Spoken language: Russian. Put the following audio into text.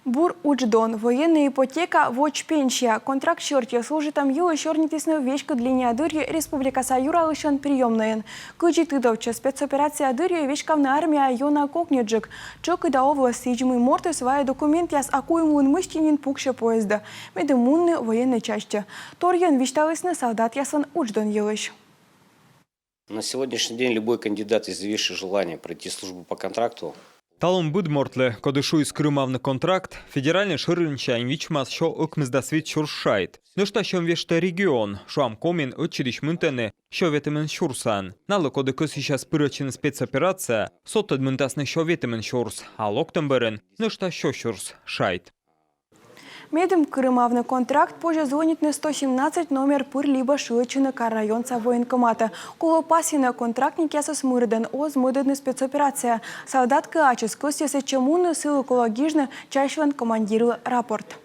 Бур учдон, военная ипотека, воч пенсия. Контракт шорте служитам юлы шорнитисную вещку длине адырье Республика Саюра лышен приемнаен. Кыджи тыдовча спецоперация адырье вещкавна армия йона кокнеджик. Чок и да область сиджмы морты свои документ яс акуемун мыштинин пукше поезда. Медемунны военной части. Торьен вишталысны солдат ясан учдон елыш. На сегодняшний день любой кандидат, изъявивший желание пройти службу по контракту, Талон будмортле, кодышу из Крымавный контракт, федеральный ширынчайн вичмас шо укмыздасвит шуршайт. Но что щом вешта регион, шо амкомин училищ мынтене, шо ветемен шурсан. Налы коды кос сейчас пырочен спецоперация, сотад мынтасны шо ветемен шурс, а локтемберен, но что шо шурс шайт. Медем Крымавный контракт позже звонит на 117 номер пыр либо шилычины районца военкомата. Куло пасина контрактник ясос мырден оз мыдыдны спецоперация. Солдат качес костясы чемуны силы экологичны чаще командиры рапорт.